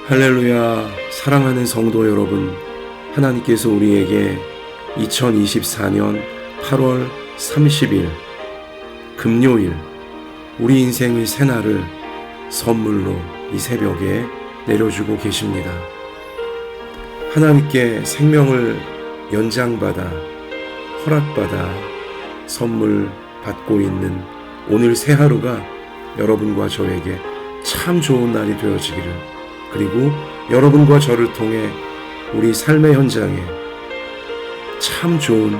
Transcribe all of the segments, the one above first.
할렐루야. 사랑하는 성도 여러분, 하나님께서 우리에게 2024년 8월 30일 금요일 우리 인생의 새날을 선물로 이 새벽에 내려주고 계십니다. 하나님께 생명을 연장받아 허락받아 선물 받고 있는 오늘 새 하루가 여러분과 저에게 참 좋은 날이 되어지기를, 그리고 여러분과 저를 통해 우리 삶의 현장에 참 좋은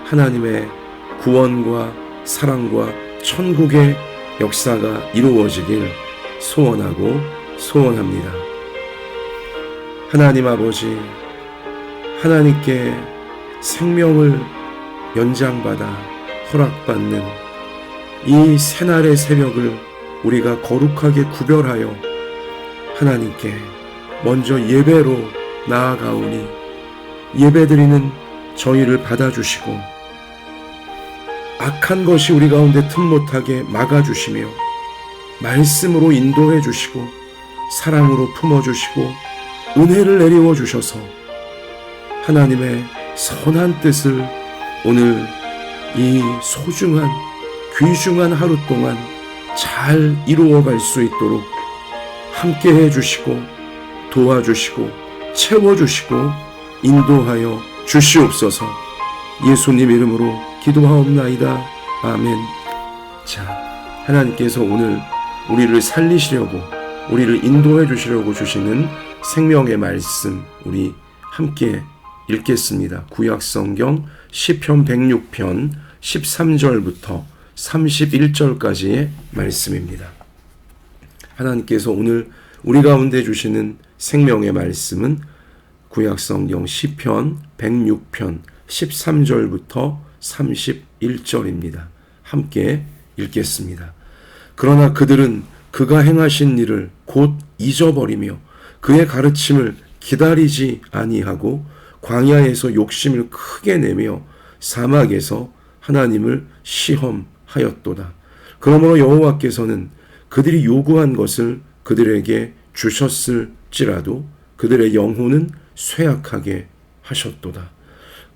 하나님의 구원과 사랑과 천국의 역사가 이루어지길 소원하고 소원합니다. 하나님 아버지, 하나님께 생명을 연장받아 허락받는 이 새날의 새벽을 우리가 거룩하게 구별하여 하나님께 먼저 예배로 나아가오니, 예배드리는 저희를 받아주시고 악한 것이 우리 가운데 틈 못하게 막아주시며 말씀으로 인도해 주시고 사랑으로 품어주시고 은혜를 내리워 주셔서 하나님의 선한 뜻을 오늘 이 소중한 귀중한 하루 동안 잘 이루어갈 수 있도록 함께 해주시고 도와주시고 채워주시고 인도하여 주시옵소서. 예수님 이름으로 기도하옵나이다. 아멘. 자, 하나님께서 오늘 우리를 살리시려고, 우리를 인도해 주시려고 주시는 생명의 말씀 우리 함께 읽겠습니다. 구약성경 시편 106편 13절부터 31절까지의 말씀입니다. 하나님께서 오늘 우리 가운데 주시는 생명의 말씀은 구약성경 시편 106편 13절부터 31절입니다. 함께 읽겠습니다. 그러나 그들은 그가 행하신 일을 곧 잊어버리며 그의 가르침을 기다리지 아니하고 광야에서 욕심을 크게 내며 사막에서 하나님을 시험하였도다. 그러므로 여호와께서는 그들이 요구한 것을 그들에게 주셨을지라도 그들의 영혼은 쇠약하게 하셨도다.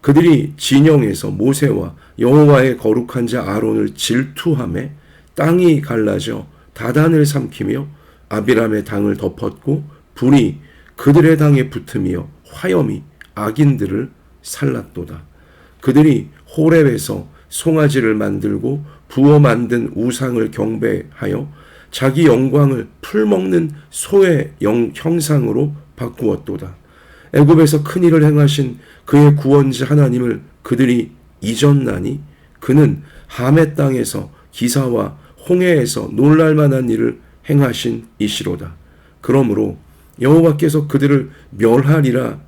그들이 진영에서 모세와 여호와의 거룩한 자 아론을 질투하며 땅이 갈라져 다단을 삼키며 아비람의 당을 덮었고 불이 그들의 당에 붙으며 화염이 악인들을 살랐도다. 그들이 호렙에서 송아지를 만들고 부어 만든 우상을 경배하여 자기 영광을 풀먹는 소의 형상으로 바꾸었도다. 애굽에서 큰 일을 행하신 그의 구원자 하나님을 그들이 잊었나니 그는 함의 땅에서 기사와 홍해에서 놀랄만한 일을 행하신 이시로다. 그러므로 여호와께서 그들을 멸하리라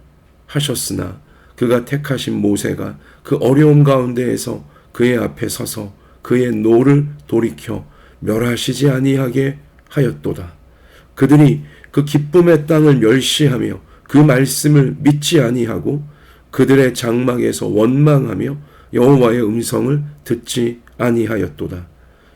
하셨으나 그가 택하신 모세가 그 어려움 가운데에서 그의 앞에 서서 그의 노를 돌이켜 멸하시지 아니하게 하였도다. 그들이 그 기쁨의 땅을 멸시하며 그 말씀을 믿지 아니하고 그들의 장막에서 원망하며 여호와의 음성을 듣지 아니하였도다.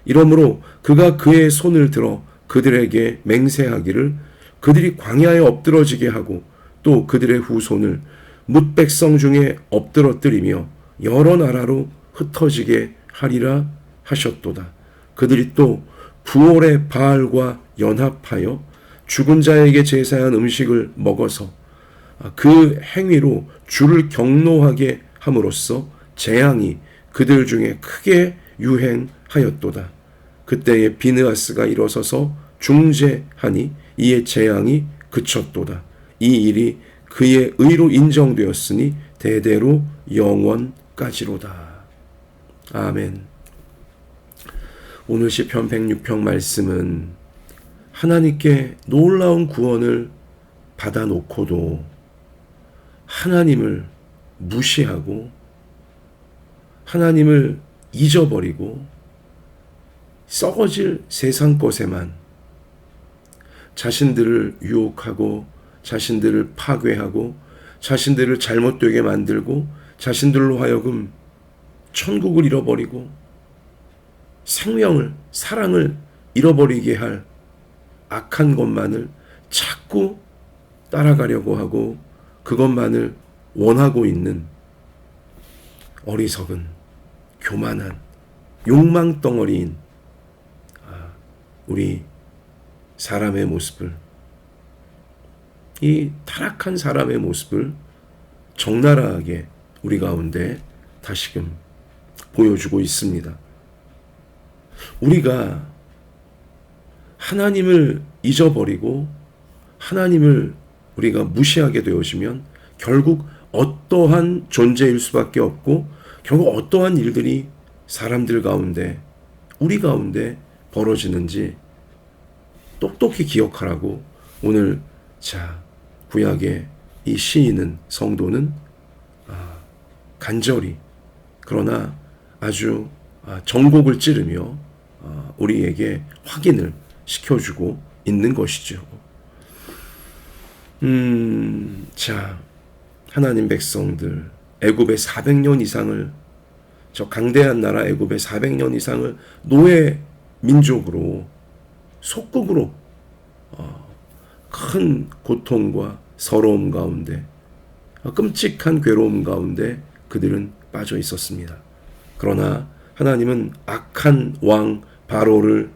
이러므로 그가 그의 손을 들어 그들에게 맹세하기를 그들이 광야에 엎드러지게 하고 또 그들의 후손을 뭇 백성 중에 엎드러뜨리며 여러 나라로 흩어지게 하리라 하셨도다. 그들이 또 부올의 바알과 연합하여 죽은 자에게 제사한 음식을 먹어서 그 행위로 주를 경노하게 함으로써 재앙이 그들 중에 크게 유행하였도다. 그때에 비느하스가 일어서서 중재하니 이에 재앙이 그쳤도다. 이 일이 그의 의로 인정되었으니 대대로 영원까지로다. 아멘. 오늘 시편 106편 말씀은 하나님께 놀라운 구원을 받아놓고도 하나님을 무시하고 하나님을 잊어버리고 썩어질 세상 것에만 자신들을 유혹하고 자신들을 파괴하고 자신들을 잘못되게 만들고 자신들로 하여금 천국을 잃어버리고 생명을, 사랑을 잃어버리게 할 악한 것만을 자꾸 따라가려고 하고 그것만을 원하고 있는 어리석은 교만한 욕망 덩어리인 우리 사람의 모습을, 이 타락한 사람의 모습을 적나라하게 우리 가운데 다시금 보여주고 있습니다. 우리가 하나님을 잊어버리고 하나님을 우리가 무시하게 되어지면 결국 어떠한 존재일 수밖에 없고 결국 어떠한 일들이 사람들 가운데, 우리 가운데 벌어지는지 똑똑히 기억하라고 오늘 구약의 이 시인은, 성도는 간절히 그러나 아주 정곡을 찌르며 우리에게 확인을 시켜주고 있는 것이죠. 하나님 백성들, 애굽의 400년 이상을, 저 강대한 나라 애굽의 400년 이상을 노예 민족으로, 속국으로 큰 고통과 서러움 가운데, 끔찍한 괴로움 가운데 그들은 빠져 있었습니다. 그러나 하나님은 악한 왕 바로를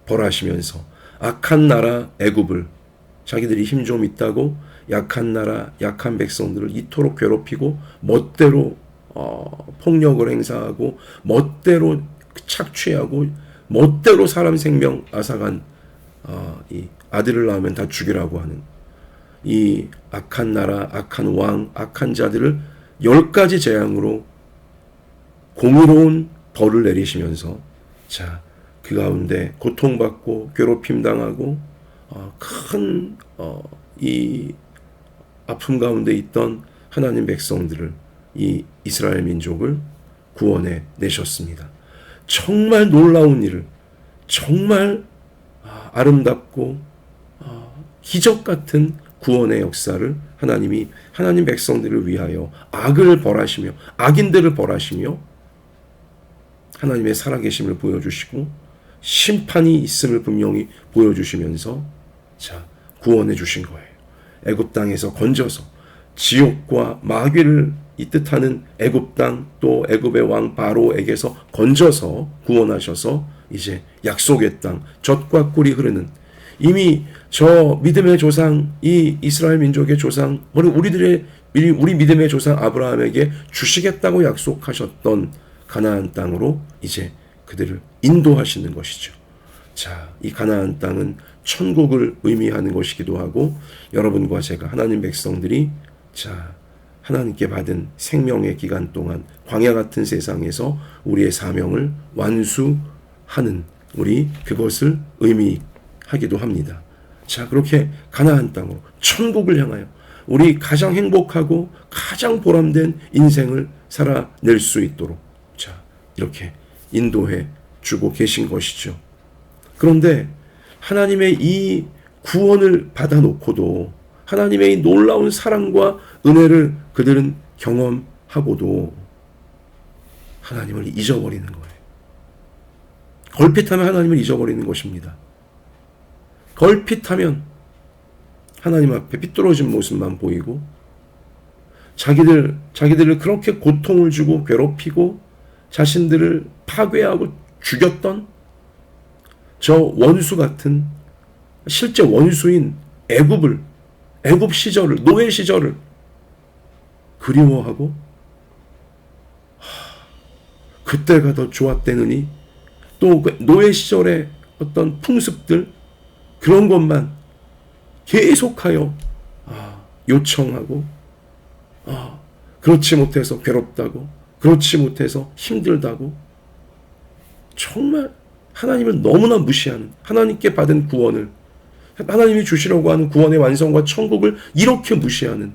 벌하시면서 악한 나라 애굽을, 자기들이 힘 좀 있다고 약한 나라, 약한 백성들을 이토록 괴롭히고 멋대로 폭력을 행사하고 멋대로 착취하고 멋대로 사람 생명 앗아간 이 아들을 낳으면 다 죽이라고 하는 이 악한 나라, 악한 왕, 악한 자들을 10가지 재앙으로 공의로운 벌을 내리시면서 그 가운데 고통받고 괴롭힘 당하고 큰 이 아픔 가운데 있던 하나님 백성들을, 이 이스라엘 민족을 구원해 내셨습니다. 정말 놀라운 일을, 정말 아름답고 기적 같은 구원의 역사를 하나님이 하나님 백성들을 위하여 악을 벌하시며 악인들을 벌하시며 하나님의 살아계심을 보여주시고 심판이 있음을 분명히 보여주시면서 구원해 주신 거예요. 애굽 땅에서 건져서 지옥과 마귀를 이 뜻하는 애굽 땅, 또 애굽의 왕 바로에게서 건져서 구원하셔서 이제 약속의 땅, 젖과 꿀이 흐르는, 이미 저 믿음의 조상, 이 이스라엘 민족의 조상, 우리 믿음의 조상 아브라함에게 주시겠다고 약속하셨던 가나안 땅으로 이제 그들을 인도하시는 것이죠. 이 가나안 땅은 천국을 의미하는 것이기도 하고, 여러분과 제가, 하나님 백성들이 하나님께 받은 생명의 기간 동안 광야 같은 세상에서 우리의 사명을 완수하는, 우리 그것을 의미하기도 합니다. 그렇게 가나안 땅으로, 천국을 향하여 우리 가장 행복하고 가장 보람된 인생을 살아낼 수 있도록 이렇게 인도해 주고 계신 것이죠. 그런데 하나님의 이 구원을 받아놓고도, 하나님의 이 놀라운 사랑과 은혜를 그들은 경험하고도 하나님을 잊어버리는 거예요. 걸핏하면 하나님을 잊어버리는 것입니다. 걸핏하면 하나님 앞에 삐뚤어진 모습만 보이고, 자기들을 그렇게 고통을 주고 괴롭히고 자신들을 파괴하고 죽였던 저 원수 같은, 실제 원수인 애굽 시절을, 노예 시절을 그리워하고 그때가 더 좋았대느니, 또 노예 시절의 어떤 풍습들, 그런 것만 계속하여 요청하고, 그렇지 못해서 괴롭다고, 그렇지 못해서 힘들다고, 정말 하나님을 너무나 무시하는, 하나님께 받은 구원을, 하나님이 주시려고 하는 구원의 완성과 천국을 이렇게 무시하는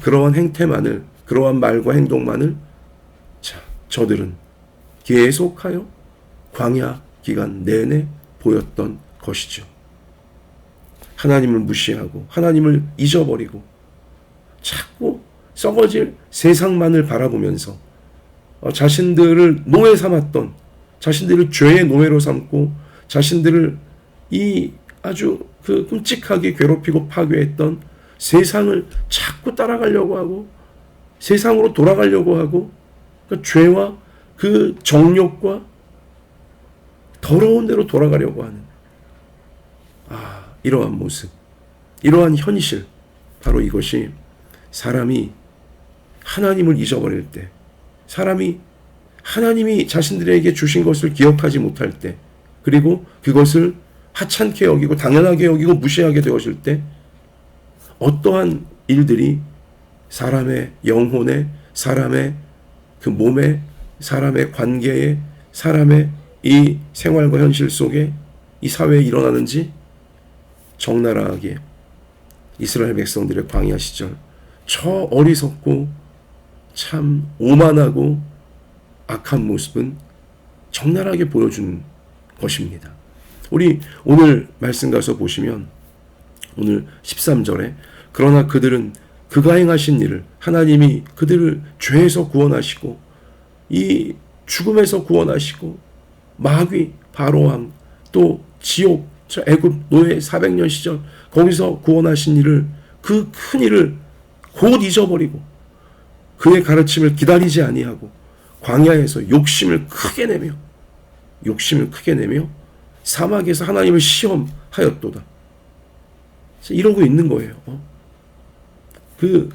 그러한 행태만을, 그러한 말과 행동만을 저들은 계속하여 광야 기간 내내 보였던 것이죠. 하나님을 무시하고 하나님을 잊어버리고 자꾸 썩어질 세상만을 바라보면서 자신들을 노예 삼았던, 자신들을 죄의 노예로 삼고 자신들을 이 아주 끔찍하게 괴롭히고 파괴했던 세상을 자꾸 따라가려고 하고 세상으로 돌아가려고 하고 그러니까 죄와 그 정욕과 더러운 대로 돌아가려고 하는 이러한 모습, 이러한 현실, 바로 이것이 사람이 하나님을 잊어버릴 때, 사람이 하나님이 자신들에게 주신 것을 기억하지 못할 때, 그리고 그것을 하찮게 여기고 당연하게 여기고 무시하게 되어질 때 어떠한 일들이 사람의 영혼에, 사람의 그 몸에, 사람의 관계에, 사람의 이 생활과 현실 속에 이 사회에 일어나는지 적나라하게 이스라엘 백성들의 광야 시절 저 어리석고 참 오만하고 악한 모습은 적나라하게 보여주는 것입니다. 우리 오늘 말씀 가서 보시면 오늘 13절에 그러나 그들은 그가 행하신 일을 하나님이 그들을 죄에서 구원하시고 이 죽음에서 구원하시고 마귀 바로왕 또 지옥 저 애굽 노예 400년 시절 거기서 구원하신 일을 그 큰 일을 곧 잊어버리고 그의 가르침을 기다리지 아니하고 광야에서 욕심을 크게 내며 사막에서 하나님을 시험하였도다. 이러고 있는 거예요. 그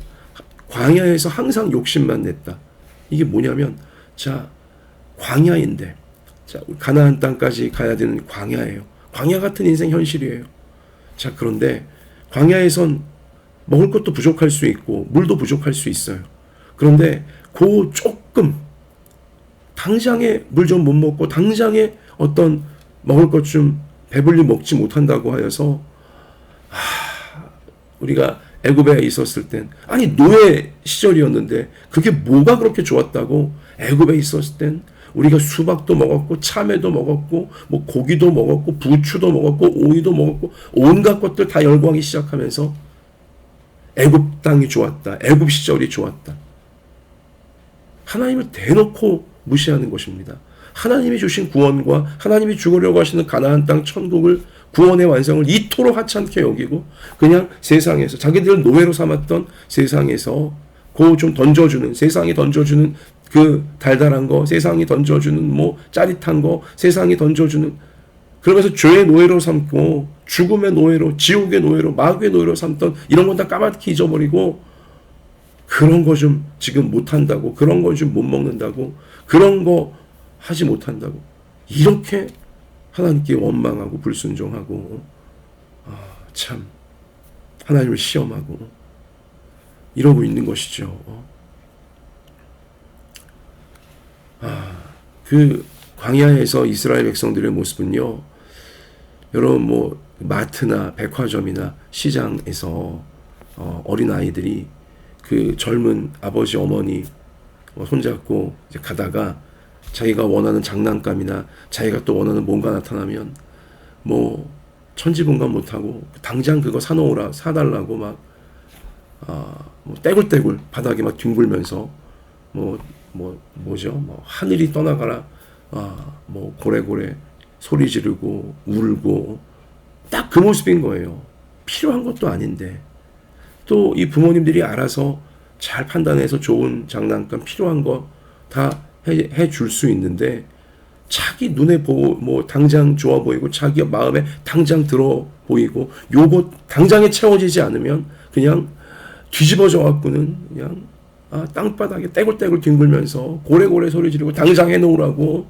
광야에서 항상 욕심만 냈다. 이게 뭐냐면 자 광야인데 자 가나안 땅까지 가야 되는 광야예요. 광야 같은 인생 현실이에요. 자 그런데 광야에선 먹을 것도 부족할 수 있고 물도 부족할 수 있어요. 그런데 그 조금 당장에 물 좀 못 먹고 당장에 어떤 먹을 것 좀 배불리 먹지 못한다고 하여서 우리가 애굽에 있었을 땐 아니 노예 시절이었는데 그게 뭐가 그렇게 좋았다고 애굽에 있었을 땐 우리가 수박도 먹었고 참외도 먹었고 뭐 고기도 먹었고 부추도 먹었고 오이도 먹었고 온갖 것들 다 열광하기 시작하면서 애굽 땅이 좋았다. 애굽 시절이 좋았다. 하나님을 대놓고 무시하는 것입니다. 하나님이 주신 구원과 하나님이 주려고 하시는 가나안 땅 천국을 구원의 완성을 이토록 하찮게 여기고 그냥 세상에서 자기들을 노예로 삼았던 세상에서 그 좀 던져주는 세상이 던져주는 그 달달한 거 세상이 던져주는 뭐 짜릿한 거 세상이 던져주는 그러면서 죄의 노예로 삼고 죽음의 노예로 지옥의 노예로 마귀의 노예로 삼던 이런 건 다 까맣게 잊어버리고 그런 거 좀 지금 못한다고 그런 거 좀 못 먹는다고 그런 거 하지 못한다고 이렇게 하나님께 원망하고 불순종하고 참 하나님을 시험하고 이러고 있는 것이죠. 그 광야에서 이스라엘 백성들의 모습은요. 여러분 뭐 마트나 백화점이나 시장에서 어린 아이들이 그 젊은 아버지 어머니 손잡고 이제 가다가 자기가 원하는 장난감이나 자기가 또 원하는 뭔가 나타나면 뭐 천지분간 못하고 당장 그거 사달라고 막 뭐 떼굴떼굴 바닥에 막 뒹굴면서 뭐죠? 하늘이 떠나가라 뭐 고래고래 소리 지르고 울고 딱 그 모습인 거예요. 필요한 것도 아닌데 또 이 부모님들이 알아서 잘 판단해서 좋은 장난감 필요한 거 다 해줄 수 있는데 자기 눈에 뭐 당장 좋아 보이고 자기 마음에 당장 들어 보이고 요거 당장에 채워지지 않으면 그냥 뒤집어져 갖고는 그냥 땅바닥에 떼굴떼굴 뒹굴면서 고래고래 소리 지르고 당장 해놓으라고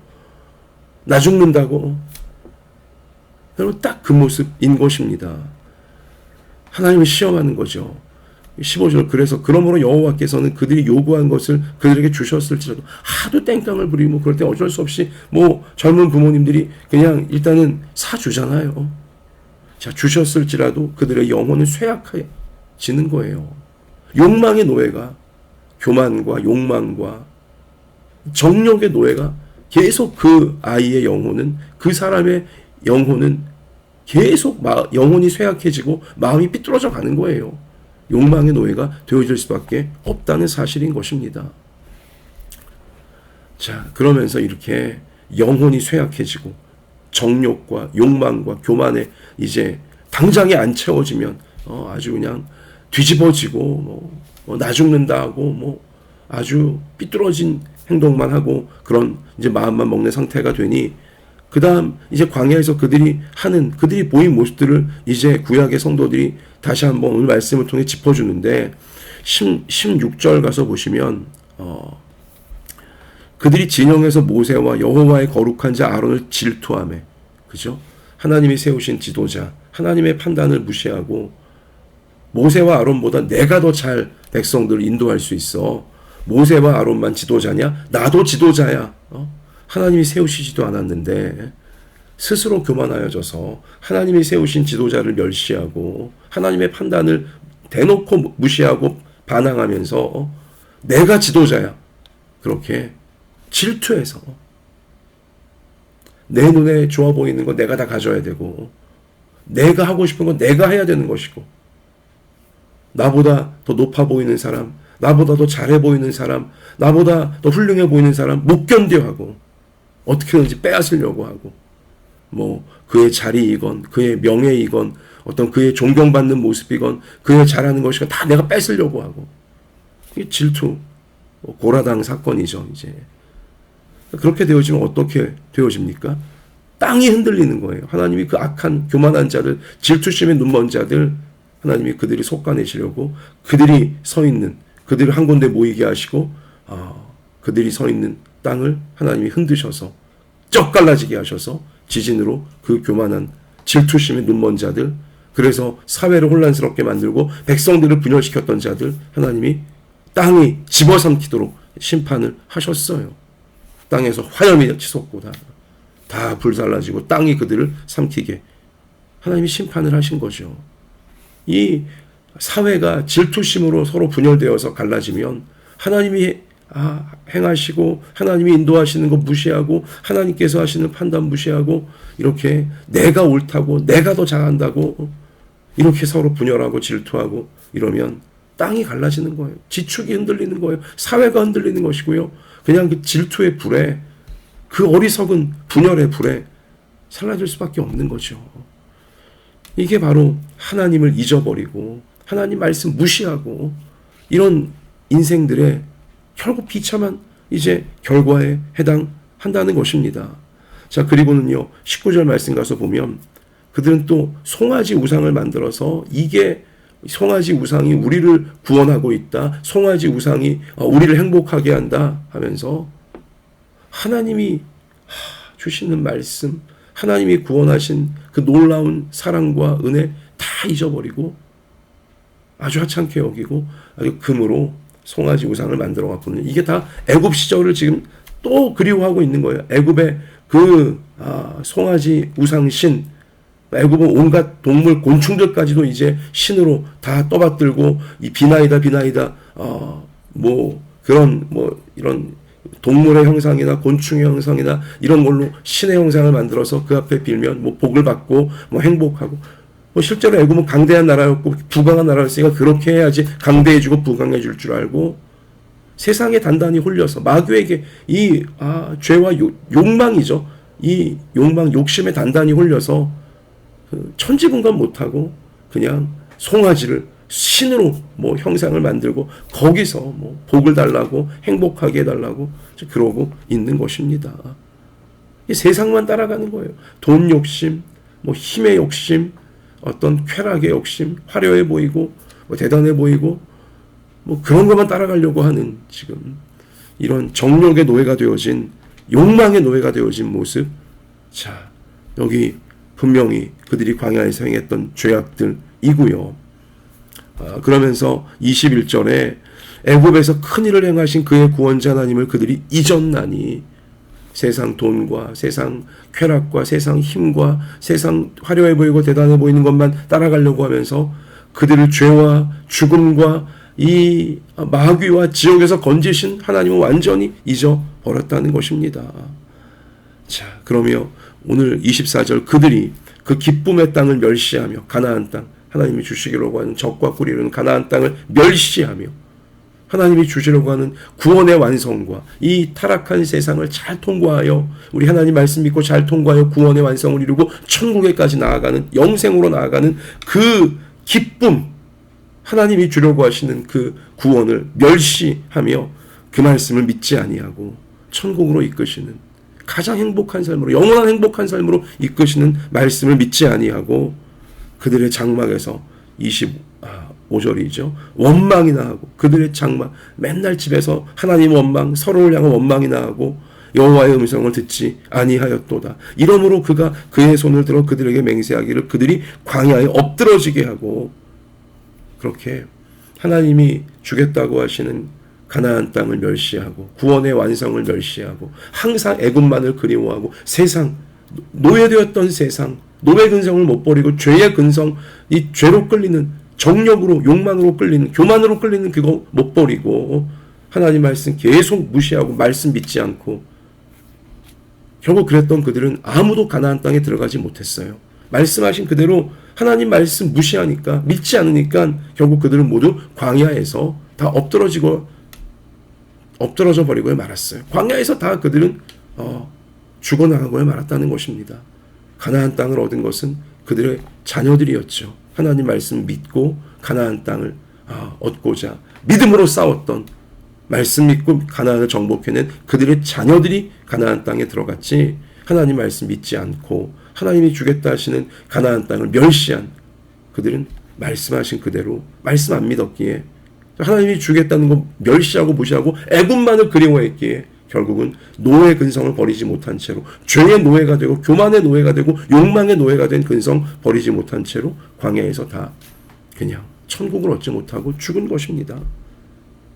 나 죽는다고 여러분 딱 그 모습인 것입니다. 하나님을 시험하는 거죠. 15절 그래서 그러므로 여호와께서는 그들이 요구한 것을 그들에게 주셨을지라도 하도 땡깡을 부리고 그럴 때 어쩔 수 없이 뭐 젊은 부모님들이 그냥 일단은 사주잖아요. 자 주셨을지라도 그들의 영혼은 쇠약해지는 거예요. 욕망의 노예가 교만과 욕망과 정욕의 노예가 계속 그 아이의 영혼은 그 사람의 영혼은 계속 영혼이 쇠약해지고 마음이 삐뚤어져 가는 거예요. 욕망의 노예가 되어질 수밖에 없다는 사실인 것입니다. 자, 그러면서 이렇게 영혼이 쇠약해지고 정욕과 욕망과 교만에 이제 당장에 안 채워지면 아주 그냥 뒤집어지고 나 죽는다 하고 아주 삐뚤어진 행동만 하고 그런 이제 마음만 먹는 상태가 되니 그 다음 이제 광야에서 그들이 보인 모습들을 이제 구약의 성도들이 다시 한번 오늘 말씀을 통해 짚어주는데 16절 가서 보시면 그들이 진영에서 모세와 여호와의 거룩한 자 아론을 질투하며, 그죠? 하나님이 세우신 지도자, 하나님의 판단을 무시하고 모세와 아론보다 내가 더 잘 백성들을 인도할 수 있어. 모세와 아론만 지도자냐? 나도 지도자야. 하나님이 세우시지도 않았는데 스스로 교만하여져서 하나님이 세우신 지도자를 멸시하고 하나님의 판단을 대놓고 무시하고 반항하면서 내가 지도자야. 그렇게 질투해서 내 눈에 좋아 보이는 건 내가 다 가져야 되고 내가 하고 싶은 건 내가 해야 되는 것이고 나보다 더 높아 보이는 사람, 나보다 더 잘해 보이는 사람, 나보다 더 훌륭해 보이는 사람 못 견뎌하고 어떻게든지 빼앗으려고 하고 그의 자리이건 그의 명예이건 어떤 그의 존경받는 모습이건 그의 잘하는 것이건 다 내가 뺏으려고 하고 이게 질투, 고라당 사건이죠. 이제 그렇게 되어지면 어떻게 되어집니까? 땅이 흔들리는 거예요. 하나님이 그 악한 교만한 자들, 질투심에 눈먼 자들 하나님이 그들이 솎아내시려고 그들이 서 있는, 그들을 한 군데 모이게 하시고 그들이 서 있는 땅을 하나님이 흔드셔서 쩍 갈라지게 하셔서 지진으로 그 교만한 질투심에 눈먼 자들, 그래서 사회를 혼란스럽게 만들고 백성들을 분열시켰던 자들 하나님이 땅이 집어삼키도록 심판을 하셨어요. 땅에서 화염이 치솟고 다 불살라지고 땅이 그들을 삼키게 하나님이 심판을 하신 거죠. 이 사회가 질투심으로 서로 분열되어서 갈라지면 하나님이 행하시고 하나님이 인도하시는 거 무시하고 하나님께서 하시는 판단 무시하고 이렇게 내가 옳다고 내가 더 잘한다고 이렇게 서로 분열하고 질투하고 이러면 땅이 갈라지는 거예요. 지축이 흔들리는 거예요. 사회가 흔들리는 것이고요. 그냥 그 질투의 불에, 그 어리석은 분열의 불에 사라질 수밖에 없는 거죠. 이게 바로 하나님을 잊어버리고 하나님 말씀 무시하고 이런 인생들의 결국 비참한 이제 결과에 해당한다는 것입니다. 자, 그리고는요 19절 말씀 가서 보면 그들은 또 송아지 우상을 만들어서 이게 송아지 우상이 우리를 구원하고 있다. 송아지 우상이 우리를 행복하게 한다 하면서 하나님이 주시는 말씀, 하나님이 구원하신 그 놀라운 사랑과 은혜 다 잊어버리고 아주 하찮게 여기고 아주 금으로 송아지 우상을 만들어 갖고는 이게 다 애굽 시절을 지금 또 그리워하고 있는 거예요. 애굽의 그 송아지 우상신, 애굽은 온갖 동물 곤충들까지도 이제 신으로 다 떠받들고 이 비나이다 이런 동물의 형상이나 곤충의 형상이나 이런 걸로 신의 형상을 만들어서 그 앞에 빌면 복을 받고 행복하고 실제로 애굽은 강대한 나라였고 부강한 나라였으니까 그렇게 해야지 강대해지고 부강해질 줄 알고 세상에 단단히 홀려서 마귀에게 이 죄와 욕망이죠. 이 욕망 욕심에 단단히 홀려서 천지분간 못하고 그냥 송아지를 신으로 형상을 만들고 거기서 복을 달라고 행복하게 해달라고 그러고 있는 것입니다. 세상만 따라가는 거예요. 돈 욕심, 힘의 욕심, 어떤 쾌락의 욕심, 화려해 보이고 대단해 보이고 그런 것만 따라가려고 하는 지금 이런 정욕의 노예가 되어진, 욕망의 노예가 되어진 모습. 자, 여기 분명히 그들이 광야에서 행했던 죄악들이고요. 그러면서 21절에 애굽에서 큰 일을 행하신 그의 구원자 하나님을 그들이 잊었나니 세상 돈과 세상 쾌락과 세상 힘과 세상 화려해 보이고 대단해 보이는 것만 따라가려고 하면서 그들을 죄와 죽음과 이 마귀와 지옥에서 건지신 하나님을 완전히 잊어버렸다는 것입니다. 자, 그러며 오늘 24절 그들이 그 기쁨의 땅을 멸시하며 가나안 땅, 하나님이 주시기로 하는 적과 꿀이 흐르는 가나안 땅을 멸시하며 하나님이 주시려고 하는 구원의 완성과 이 타락한 세상을 잘 통과하여 우리 하나님 말씀 믿고 잘 통과하여 구원의 완성을 이루고 천국에까지 나아가는 영생으로 나아가는 그 기쁨, 하나님이 주려고 하시는 그 구원을 멸시하며 그 말씀을 믿지 아니하고 천국으로 이끄시는 가장 행복한 삶으로, 영원한 행복한 삶으로 이끄시는 말씀을 믿지 아니하고 그들의 장막에서 25절이죠. 원망이나 하고 그들의 장막, 맨날 집에서 하나님 원망, 서로를 향한 원망이나 하고 여호와의 음성을 듣지 아니하였도다. 이러므로 그가 그의 손을 들어 그들에게 맹세하기를 그들이 광야에 엎드러지게 하고, 그렇게 하나님이 주겠다고 하시는 가나안 땅을 멸시하고 구원의 완성을 멸시하고 항상 애굽만을 그리워하고 세상, 노예되었던 세상, 노예 근성을 못 버리고 죄의 근성, 이 죄로 끌리는, 정력으로, 욕망으로 끌리는, 교만으로 끌리는 그거 못 버리고 하나님 말씀 계속 무시하고 말씀 믿지 않고, 결국 그랬던 그들은 아무도 가나안 땅에 들어가지 못했어요. 말씀하신 그대로 하나님 말씀 무시하니까, 믿지 않으니까 결국 그들은 모두 광야에서 다 엎드러져 버리고 말았어요. 광야에서 다 그들은 죽어나가고 말았다는 것입니다. 가나안 땅을 얻은 것은 그들의 자녀들이었죠. 하나님 말씀 믿고 가나안 땅을 얻고자 믿음으로 싸웠던, 말씀 믿고 가나안을 정복해낸 그들의 자녀들이 가나안 땅에 들어갔지, 하나님 말씀 믿지 않고 하나님이 주겠다 하시는 가나안 땅을 멸시한 그들은 말씀하신 그대로 말씀 안 믿었기에, 하나님이 주겠다는 거 멸시하고 무시하고 애굽만을 그리워했기에 결국은 노예 근성을 버리지 못한 채로 죄의 노예가 되고 교만의 노예가 되고 욕망의 노예가 된 근성 버리지 못한 채로 광야에서 다 그냥 천국을 얻지 못하고 죽은 것입니다.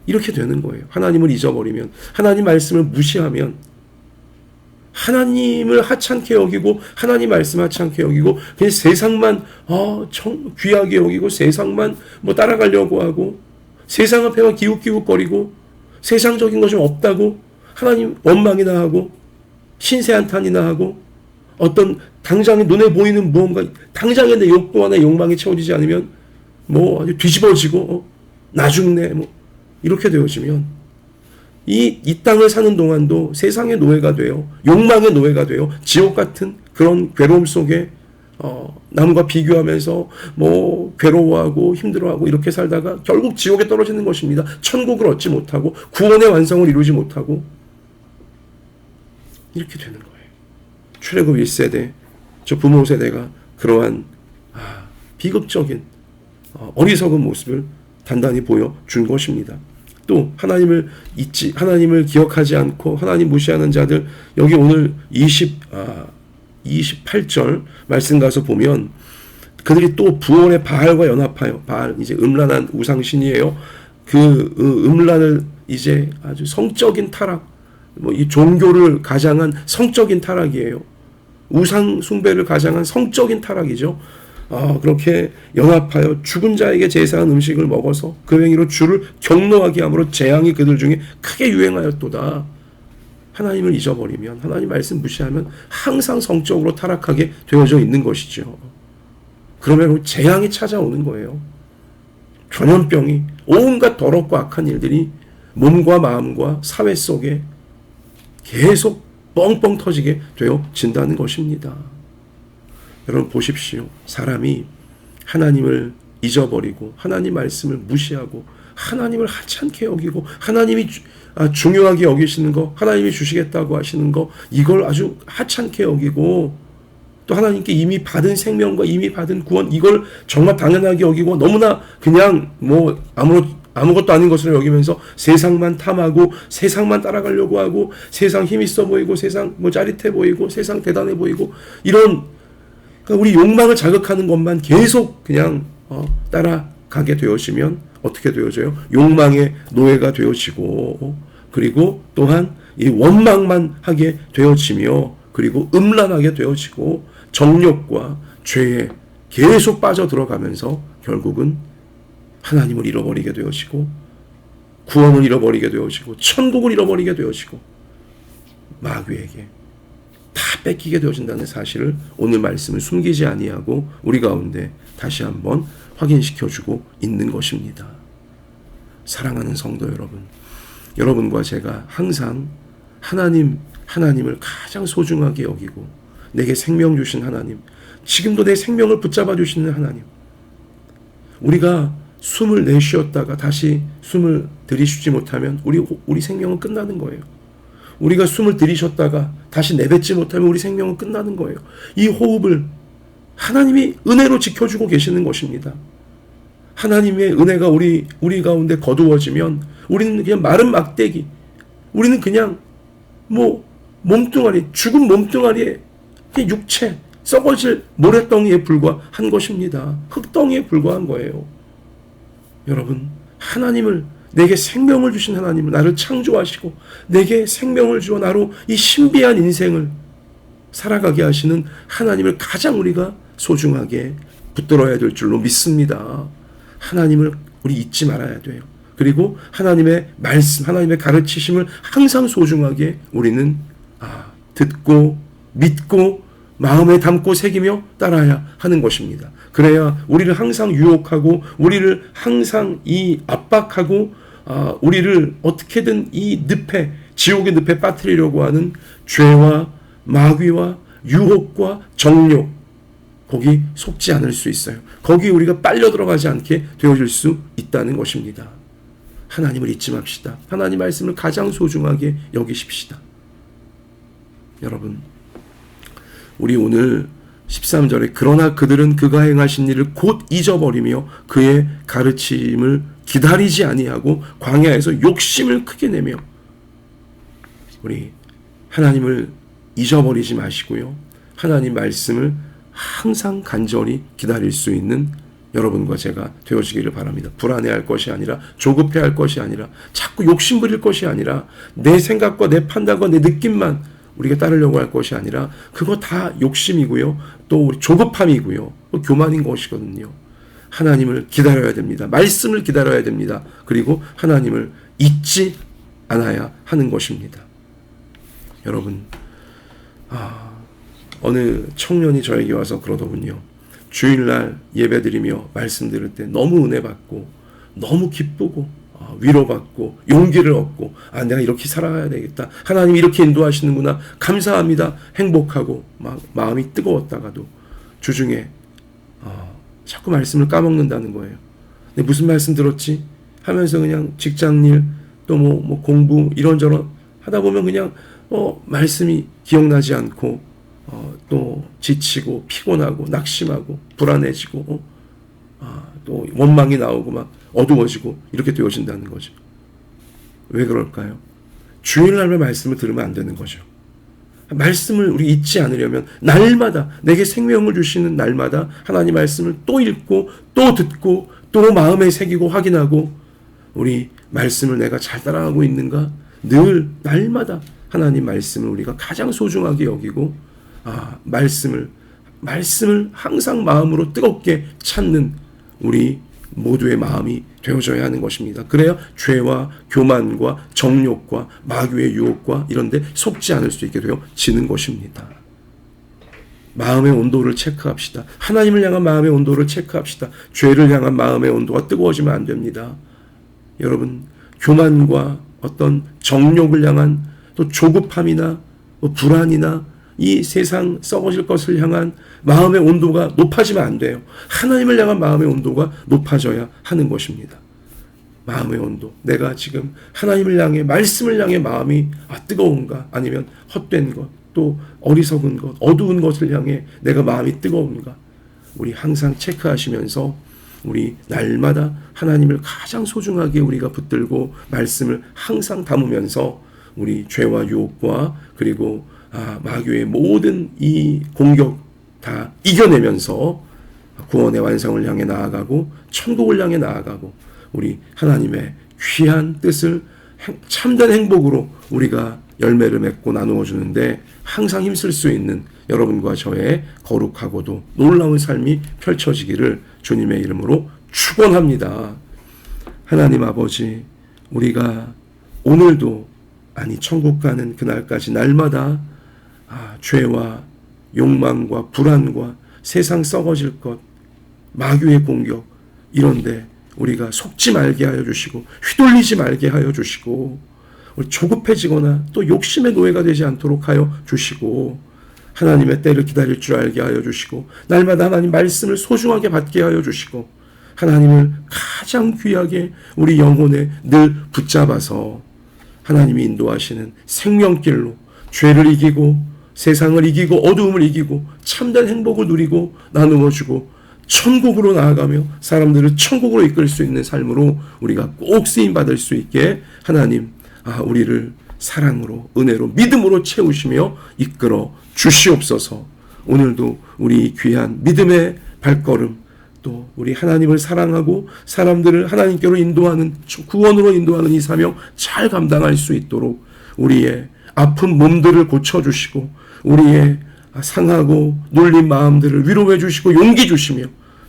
이렇게 되는 거예요. 하나님을 잊어버리면, 하나님 말씀을 무시하면, 하나님을 하찮게 여기고 하나님 말씀 하찮게 여기고 그냥 세상만 귀하게 여기고 세상만 따라가려고 하고 세상 앞에만 기웃기웃거리고 세상적인 것이 없다고 하나님 원망이나 하고 신세한탄이나 하고 어떤 당장에 눈에 보이는 무언가, 당장에 내 욕구 하나 욕망이 채워지지 않으면 아주 뒤집어지고 나 죽네 이렇게 되어지면 이 땅을 사는 동안도 세상의 노예가 되어 욕망의 노예가 되어 지옥 같은 그런 괴로움 속에 남과 비교하면서 괴로워하고 힘들어하고 이렇게 살다가 결국 지옥에 떨어지는 것입니다. 천국을 얻지 못하고 구원의 완성을 이루지 못하고 이렇게 되는 거예요. 출애굽 1세대, 저 부모 세대가 그러한 비극적인 어리석은 모습을 단단히 보여준 것입니다. 또 하나님을 잊지, 하나님을 기억하지 않고 하나님 무시하는 자들, 여기 오늘 28절 말씀 가서 보면 그들이 또 부올의 바알과 연합하여, 바알 이제 음란한 우상신이에요. 그 음란을 이제 아주 성적인 타락, 이 종교를 가장한 성적인 타락이에요. 우상 숭배를 가장한 성적인 타락이죠. 그렇게 연합하여 죽은 자에게 제사한 음식을 먹어서 그 행위로 주를 경노하게 함으로 재앙이 그들 중에 크게 유행하였도다. 하나님을 잊어버리면, 하나님 말씀 무시하면 항상 성적으로 타락하게 되어져 있는 것이죠. 그러면 재앙이 찾아오는 거예요. 전염병이, 온갖 더럽고 악한 일들이 몸과 마음과 사회 속에 계속 뻥뻥 터지게 되어진다는 것입니다. 여러분 보십시오. 사람이 하나님을 잊어버리고 하나님 말씀을 무시하고 하나님을 하찮게 여기고 하나님이 중요하게 여기시는 거, 하나님이 주시겠다고 하시는 거, 이걸 아주 하찮게 여기고 또 하나님께 이미 받은 생명과 이미 받은 구원, 이걸 정말 당연하게 여기고 너무나 그냥 아무것도 아닌 것으로 여기면서 세상만 탐하고 세상만 따라가려고 하고 세상 힘 있어 보이고 세상 짜릿해 보이고 세상 대단해 보이고 이런, 그러니까 우리 욕망을 자극하는 것만 계속 그냥 따라가게 되어지면 어떻게 되어져요? 욕망의 노예가 되어지고, 그리고 또한 이 원망만 하게 되어지며, 그리고 음란하게 되어지고 정욕과 죄에 계속 빠져들어가면서 결국은 하나님을 잃어버리게 되어지고 구원을 잃어버리게 되어지고 천국을 잃어버리게 되어지고 마귀에게 다 뺏기게 되어진다는 사실을 오늘 말씀을 숨기지 아니하고 우리 가운데 다시 한번 확인시켜주고 있는 것입니다. 사랑하는 성도 여러분, 여러분과 제가 항상 하나님을 가장 소중하게 여기고 내게 생명 주신 하나님, 지금도 내 생명을 붙잡아 주시는 하나님, 우리가 숨을 내쉬었다가 다시 숨을 들이쉬지 못하면 우리 생명은 끝나는 거예요. 우리가 숨을 들이쉬었다가 다시 내뱉지 못하면 우리 생명은 끝나는 거예요. 이 호흡을 하나님이 은혜로 지켜주고 계시는 것입니다. 하나님의 은혜가 우리 가운데 거두어지면 우리는 그냥 마른 막대기, 우리는 그냥 몸뚱아리, 죽은 몸뚱아리에 육체, 썩어질 모래덩이에 불과한 것입니다. 흙덩이에 불과한 거예요. 여러분, 하나님을, 내게 생명을 주신 하나님을, 나를 창조하시고 내게 생명을 주어 나로 이 신비한 인생을 살아가게 하시는 하나님을 가장 우리가 소중하게 붙들어야 될 줄로 믿습니다. 하나님을 우리 잊지 말아야 돼요. 그리고 하나님의 말씀, 하나님의 가르치심을 항상 소중하게 우리는 듣고 믿고 마음에 담고 새기며 따라야 하는 것입니다. 그래야 우리를 항상 유혹하고 우리를 항상 이 압박하고 우리를 어떻게든 이 늪에, 지옥의 늪에 빠뜨리려고 하는 죄와 마귀와 유혹과 정욕, 거기 속지 않을 수 있어요. 거기 우리가 빨려 들어가지 않게 되어질 수 있다는 것입니다. 하나님을 잊지 맙시다. 하나님 말씀을 가장 소중하게 여기십시다. 여러분, 우리 오늘 13절에 그러나 그들은 그가 행하신 일을 곧 잊어버리며 그의 가르침을 기다리지 아니하고 광야에서 욕심을 크게 내며, 우리 하나님을 잊어버리지 마시고요. 하나님 말씀을 항상 간절히 기다릴 수 있는 여러분과 제가 되어지기를 바랍니다. 불안해할 것이 아니라, 조급해할 것이 아니라, 자꾸 욕심 부릴 것이 아니라, 내 생각과 내 판단과 내 느낌만 우리가 따르려고 할 것이 아니라, 그거 다 욕심이고요, 또 우리 조급함이고요, 또 교만인 것이거든요. 하나님을 기다려야 됩니다. 말씀을 기다려야 됩니다. 그리고 하나님을 잊지 않아야 하는 것입니다. 여러분, 어느 청년이 저에게 와서 그러더군요. 주일날 예배드리며 말씀 들을 때 너무 은혜 받고 너무 기쁘고 위로받고 용기를 얻고 내가 이렇게 살아가야 되겠다. 하나님이 이렇게 인도하시는구나. 감사합니다. 행복하고 막 마음이 뜨거웠다가도 주중에 자꾸 말씀을 까먹는다는 거예요. 근데 무슨 말씀 들었지? 하면서 그냥 직장일 또 뭐 공부 이런저런 하다 보면 그냥 말씀이 기억나지 않고 또 지치고 피곤하고 낙심하고 불안해지고 또 원망이 나오고 막 어두워지고 이렇게 되어진다는 거죠. 왜 그럴까요? 주일날의 말씀을 들으면 안 되는 거죠. 말씀을 우리 잊지 않으려면 날마다, 내게 생명을 주시는 날마다 하나님 말씀을 또 읽고 또 듣고 또 마음에 새기고 확인하고, 우리 말씀을 내가 잘 따라가고 있는가, 늘 날마다 하나님 말씀을 우리가 가장 소중하게 여기고 말씀을 항상 마음으로 뜨겁게 찾는 우리 모두의 마음이 되어져야 하는 것입니다. 그래야 죄와 교만과 정욕과 마귀의 유혹과 이런 데 속지 않을 수 있게 되어지는 것입니다. 마음의 온도를 체크합시다. 하나님을 향한 마음의 온도를 체크합시다. 죄를 향한 마음의 온도가 뜨거워지면 안 됩니다. 여러분, 교만과 어떤 정욕을 향한 또 조급함이나 불안이나 이 세상 썩어질 것을 향한 마음의 온도가 높아지면 안 돼요. 하나님을 향한 마음의 온도가 높아져야 하는 것입니다. 마음의 온도, 내가 지금 하나님을 향해, 말씀을 향해 마음이 뜨거운가, 아니면 헛된 것, 또 어리석은 것, 어두운 것을 향해 내가 마음이 뜨거운가, 우리 항상 체크하시면서 우리 날마다 하나님을 가장 소중하게 우리가 붙들고 말씀을 항상 담으면서 우리 죄와 유혹과 그리고 마귀의 모든 이 공격 다 이겨내면서 구원의 완성을 향해 나아가고 천국을 향해 나아가고 우리 하나님의 귀한 뜻을 참된 행복으로 우리가 열매를 맺고 나누어 주는데 항상 힘쓸 수 있는 여러분과 저의 거룩하고도 놀라운 삶이 펼쳐지기를 주님의 이름으로 축원합니다. 하나님 아버지, 우리가 오늘도 천국 가는 그날까지 날마다 죄와 욕망과 불안과 세상 썩어질 것, 마귀의 공격, 이런데 우리가 속지 말게 하여 주시고 휘둘리지 말게 하여 주시고 우리 조급해지거나 또 욕심의 노예가 되지 않도록 하여 주시고 하나님의 때를 기다릴 줄 알게 하여 주시고 날마다 하나님 말씀을 소중하게 받게 하여 주시고 하나님을 가장 귀하게 우리 영혼에 늘 붙잡아서 하나님이 인도하시는 생명길로 죄를 이기고 세상을 이기고 어두움을 이기고 참된 행복을 누리고 나누어 주고 천국으로 나아가며 사람들을 천국으로 이끌 수 있는 삶으로 우리가 꼭 쓰임 받을 수 있게 하나님 우리를 사랑으로 은혜로 믿음으로 채우시며 이끌어 주시옵소서. 오늘도 우리 귀한 믿음의 발걸음 또 우리 하나님을 사랑하고 사람들을 하나님께로 인도하는 구원으로 인도하는 이 사명 잘 감당할 수 있도록 우리의 아픈 몸들을 고쳐주시고 우리의 상하고 눌린 마음들을 위로해 주시고 용기 주시며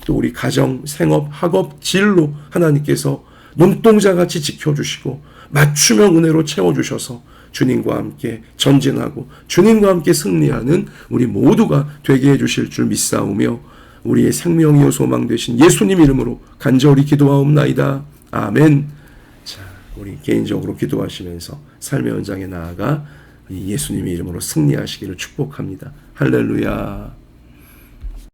또 우리 가정, 생업, 학업, 진로 하나님께서 눈동자같이 지켜주시고 맞춤형 은혜로 채워주셔서 주님과 함께 전진하고 주님과 함께 승리하는 우리 모두가 되게 해주실 줄 믿사오며 우리의 생명이요 소망 되신 예수님 이름으로 간절히 기도하옵나이다. 아멘. 자, 우리 개인적으로 기도하시면서 삶의 현장에 나아가 예수님의 이름으로 승리하시기를 축복합니다. 할렐루야.